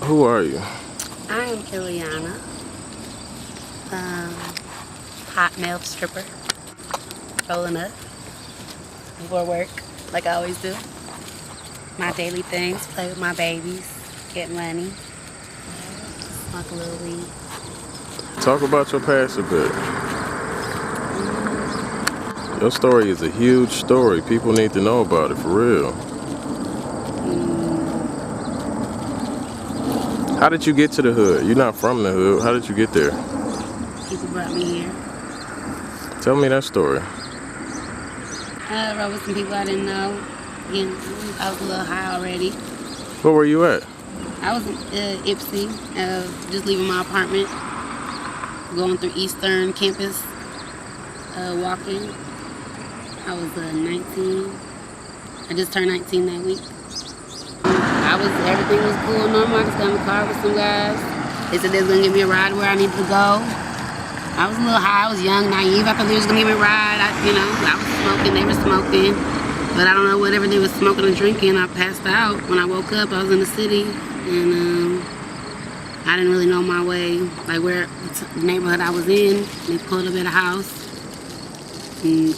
Who are you? I am Ileana, hot male stripper, rolling up before work, like I always do. My daily things, play with my babies, get money, smoke a little weed. Talk about your past a bit. Your story is a huge story. People need to know about it, for real. How did you get to the hood? You're not from the hood. How did you get there? People brought me here. Tell me that story. I rode with some people I didn't know. Again, I was a little high already. Where were you at? I was in Ipsy, just leaving my apartment, going through Eastern campus, walking. I was 19. I just turned 19 that week. Everything was cool, normal. I just got in the car with some guys. They said they was gonna give me a ride where I needed to go. I was a little high, I was young, naive. I thought they was gonna give me a ride. I was smoking, they were smoking. But I don't know, whatever they was smoking and drinking, I passed out. When I woke up, I was in the city, and I didn't really know my way, like where the neighborhood I was in. They pulled up at a house, and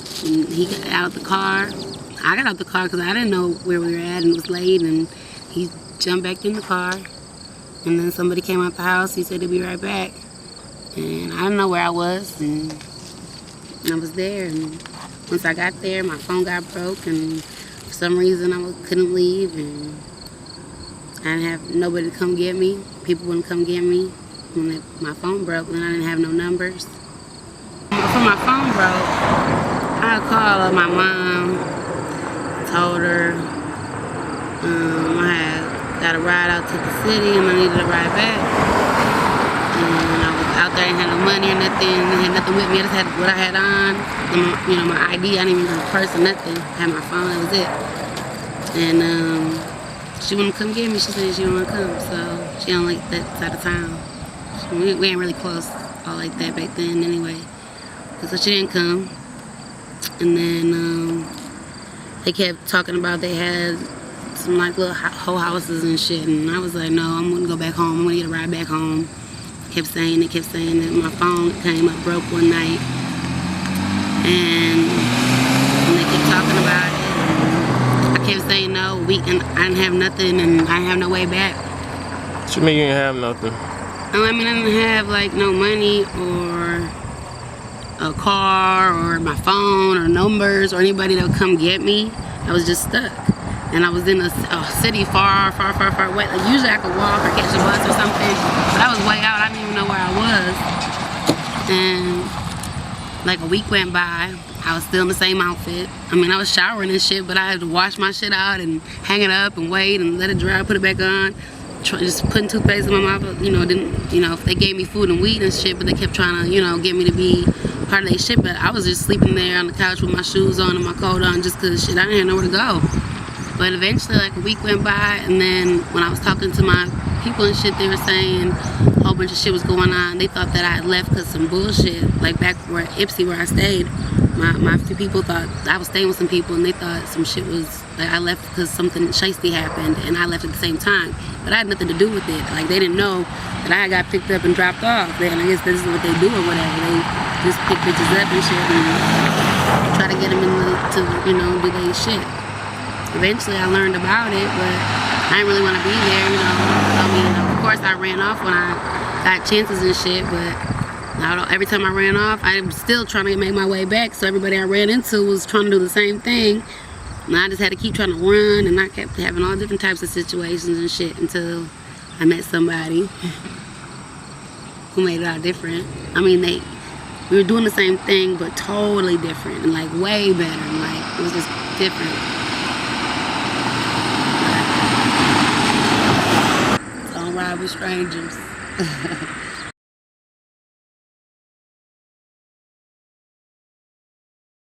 he got out of the car. I got out the car because I didn't know where we were at, and it was late, and he jumped back in the car, and then somebody came out the house. He said he'd be right back, and I didn't know where I was, and I was there. And once I got there, my phone got broke, and for some reason I couldn't leave, and I didn't have nobody to come get me. People wouldn't come get me. When my phone broke, then I didn't have no numbers. Before my phone broke, I called my mom, told her I had got a ride out to the city and I needed a ride back. And I was out there, I didn't have no money or nothing. I had nothing with me. I just had what I had on, and my ID. I didn't even have a purse or nothing. I had my phone, that was it. And she wouldn't come get me. She said she didn't want to come, so she don't like that side of town. We ain't really close all like that back then anyway. So she didn't come. And then they kept talking about they had some like little whole houses and shit, and I was like, no, I'm gonna go back home. I'm gonna get a ride back home. Kept saying it. My phone came up broke one night, and they kept talking about it. I kept saying no, and I didn't have nothing, and I didn't have no way back. What you mean you didn't have nothing? I mean, I didn't have like no money or a car or my phone or numbers or anybody that would come get me. I was just stuck. And I was in a city far away. Like, usually I could walk or catch a bus or something, but I was way out. I didn't even know where I was. And like a week went by, I was still in the same outfit. I mean, I was showering and shit, but I had to wash my shit out and hang it up and wait and let it dry, put it back on. Just putting toothpaste in my mouth. If they gave me food and weed and shit, but they kept trying to, get me to be part of their shit. But I was just sleeping there on the couch with my shoes on and my coat on, just cause shit, I didn't have nowhere to go. But eventually, like a week went by, and then when I was talking to my people and shit, they were saying a whole bunch of shit was going on. They thought that I had left because some bullshit. Like back where Ipsy, where I stayed, my few people thought I was staying with some people, and they thought some shit was, like I left because something shiesty happened, and I left at the same time. But I had nothing to do with it. Like they didn't know that I got picked up and dropped off. And I guess this is what they do or whatever. They just pick bitches up and shit and try to get them to do their shit. Eventually I learned about it, but I didn't really want to be there, I mean, of course I ran off when I got chances and shit, but every time I ran off, I'm still trying to make my way back, so everybody I ran into was trying to do the same thing, and I just had to keep trying to run, and I kept having all different types of situations and shit until I met somebody who made it all different. I mean, we were doing the same thing, but totally different, and like way better, and like it was just different. Don't ride with strangers.